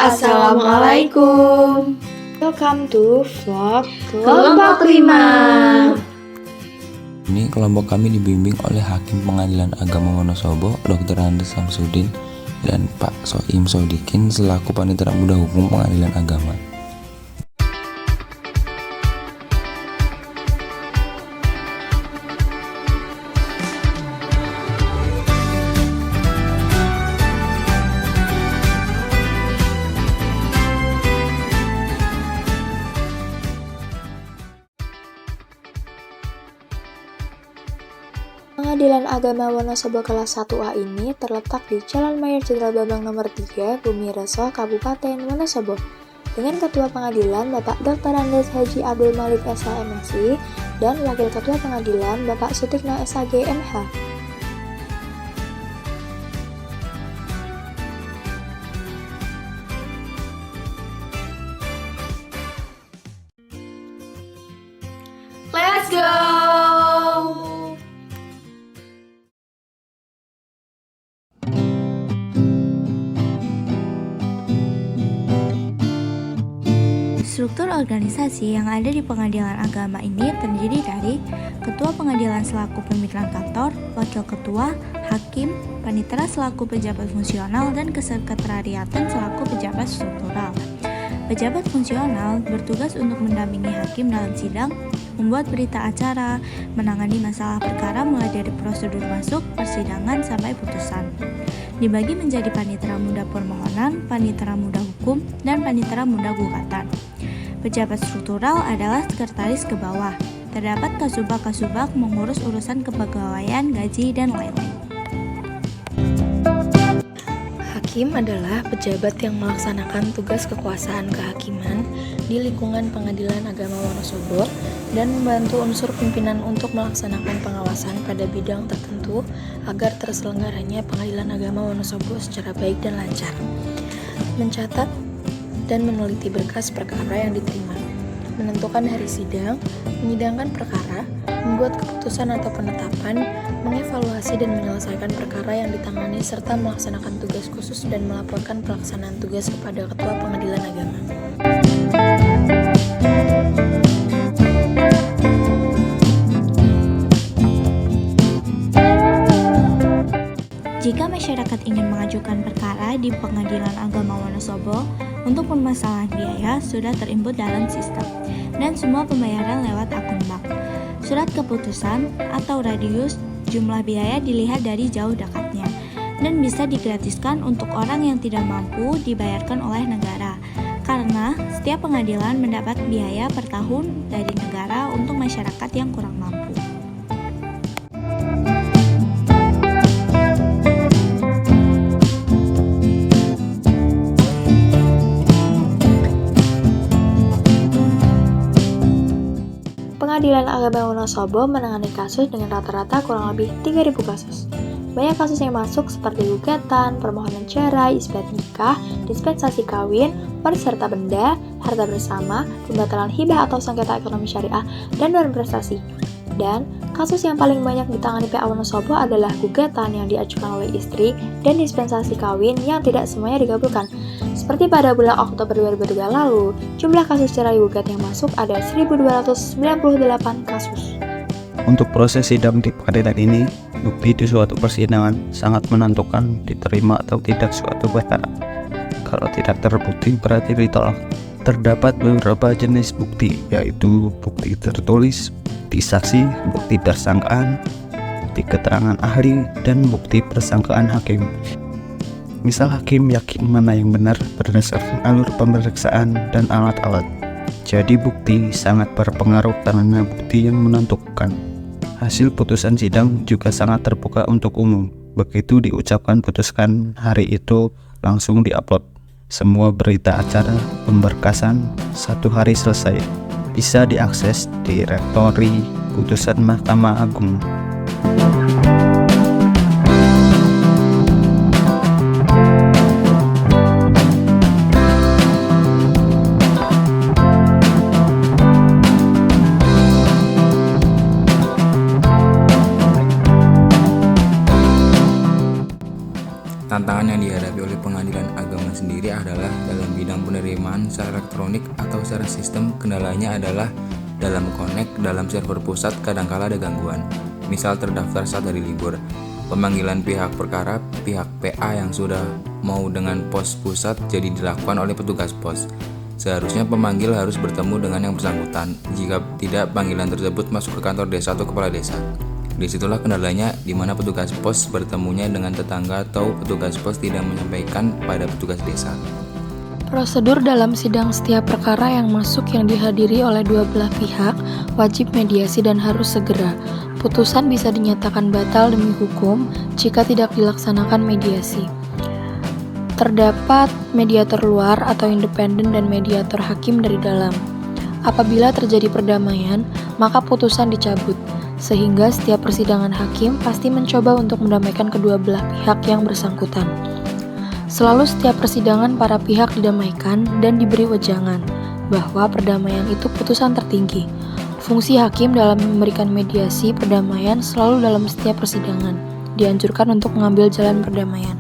Assalamualaikum. Welcome to vlog Kelompok 5. Ini kelompok kami dibimbing oleh Hakim Pengadilan Agama Wonosobo, Dr. Andes Samsudin, dan Pak Soim Sodikin selaku Panitera Muda Hukum Pengadilan Agama. Pengadilan Agama Wonosobo kelas 1A ini terletak di Jalan Mayor Jenderal Bambang nomor 3, Bumi Reso, Kabupaten Wonosobo. Dengan Ketua Pengadilan Bapak Dr. Andes Haji Abdul Malik SH MSI dan Wakil Ketua Pengadilan Bapak Sutikno SAG MH. Let's go. Struktur organisasi yang ada di Pengadilan Agama ini terdiri dari Ketua Pengadilan selaku pimpinan kantor, Wakil Ketua, Hakim, Panitera selaku pejabat fungsional, dan Kesekretariatan selaku pejabat struktural. Pejabat fungsional bertugas untuk mendampingi hakim dalam sidang, membuat berita acara, menangani masalah perkara mulai dari prosedur masuk, persidangan, sampai putusan. Dibagi menjadi Panitera Muda Permohonan, Panitera Muda Hukum, dan Panitera Muda Gugatan. Pejabat struktural adalah sekretaris ke bawah. Terdapat kasubag-kasubag mengurus urusan kepegawaian, gaji, dan lain-lain. Hakim adalah pejabat yang melaksanakan tugas kekuasaan kehakiman di lingkungan Pengadilan Agama Wonosobo dan membantu unsur pimpinan untuk melaksanakan pengawasan pada bidang tertentu agar terselenggaranya Pengadilan Agama Wonosobo secara baik dan lancar. Mencatat dan meneliti berkas perkara yang diterima, menentukan hari sidang, menyidangkan perkara, membuat keputusan atau penetapan, mengevaluasi dan menyelesaikan perkara yang ditangani serta melaksanakan tugas khusus dan melaporkan pelaksanaan tugas kepada Ketua Pengadilan Agama. Jika masyarakat ingin mengajukan perkara di Pengadilan Agama Wonosobo, untuk permasalahan biaya sudah terinput dalam sistem, dan semua pembayaran lewat akun bank. Surat keputusan atau radius jumlah biaya dilihat dari jauh dekatnya, dan bisa digratiskan untuk orang yang tidak mampu dibayarkan oleh negara, karena setiap pengadilan mendapat biaya per tahun dari negara untuk masyarakat yang kurang mampu. Pengadilan Agama Wonosobo menangani kasus dengan rata-rata kurang lebih 3.000 kasus. Banyak kasus yang masuk seperti gugatan, permohonan cerai, isbat nikah, dispensasi kawin, waris harta benda, harta bersama, pembatalan hibah atau sengketa ekonomi syariah, dan non prestasi. Dan kasus yang paling banyak ditangani PA Wonosobo adalah gugatan yang diajukan oleh istri dan dispensasi kawin yang tidak semuanya dikabulkan. Seperti pada bulan Oktober 2003 lalu, jumlah kasus cerai gugat yang masuk ada 1.298 kasus. Untuk proses sidang di pengadilan ini, bukti di suatu persidangan sangat menentukan diterima atau tidak suatu perkara. Kalau tidak terbukti berarti ditolak. Terdapat beberapa jenis bukti, yaitu bukti tertulis, bukti saksi, bukti tersangkaan, bukti keterangan ahli, dan bukti persangkaan hakim. Misal hakim yakin mana yang benar berdasarkan alur pemeriksaan dan alat-alat. Jadi bukti sangat berpengaruh karena bukti yang menentukan. Hasil putusan sidang juga sangat terbuka untuk umum. Begitu diucapkan putuskan, hari itu langsung diupload. Semua berita acara, pemberkasan, 1 hari selesai. Bisa diakses di Rektori Putusan Mahkamah Agung. Tantangan yang dihadapi dihadapi oleh pengadilan agama sendiri adalah dalam bidang penerimaan secara elektronik atau secara sistem. Kendalanya adalah dalam connect dalam server pusat kadangkala ada gangguan. Misal terdaftar saat hari libur. Pemanggilan pihak perkara, pihak PA yang sudah mau dengan pos pusat jadi dilakukan oleh petugas pos. Seharusnya pemanggil harus bertemu dengan yang bersangkutan. Jika tidak, panggilan tersebut masuk ke kantor desa atau kepala desa. Disitulah kendalanya, di mana petugas pos bertemunya dengan tetangga atau petugas pos tidak menyampaikan pada petugas desa. Prosedur dalam sidang setiap perkara yang masuk yang dihadiri oleh dua belah pihak wajib mediasi dan harus segera. Putusan bisa dinyatakan batal demi hukum jika tidak dilaksanakan mediasi. Terdapat mediator luar atau independen dan mediator hakim dari dalam. Apabila terjadi perdamaian, maka putusan dicabut. Sehingga setiap persidangan hakim pasti mencoba untuk mendamaikan kedua belah pihak yang bersangkutan. Selalu setiap persidangan para pihak didamaikan dan diberi wejangan bahwa perdamaian itu putusan tertinggi. Fungsi hakim dalam memberikan mediasi perdamaian selalu dalam setiap persidangan. Dianjurkan untuk mengambil jalan perdamaian.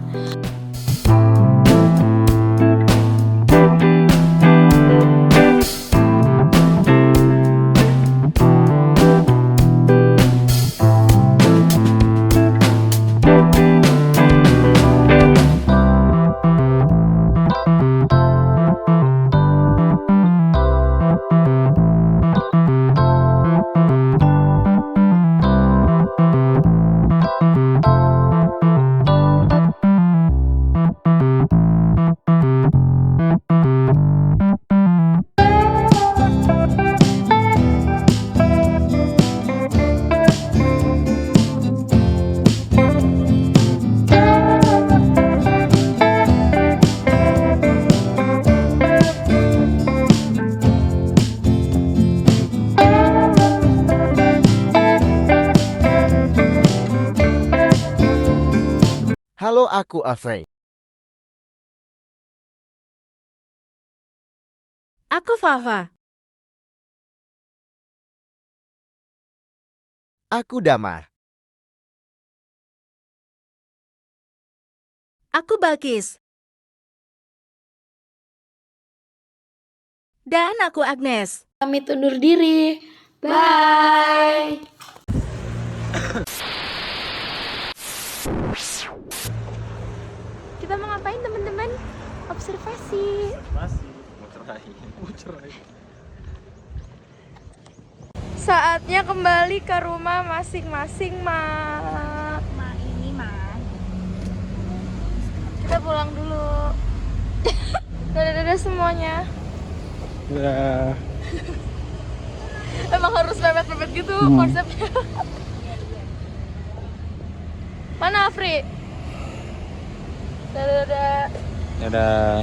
Halo, aku Afrey. Aku Fafa. Aku Damar. Aku Balkis. Dan aku Agnes. Pamit undur diri. Bye. Kita mau ngapain teman-teman? Observasi. Saatnya kembali ke rumah masing-masing, Ma. ini Kita pulang dulu. Dadah-dadah semuanya. Ya. Emang harus mepet-mepet gitu konsepnya. Mana Afri? Dadah-dadah. Dadah.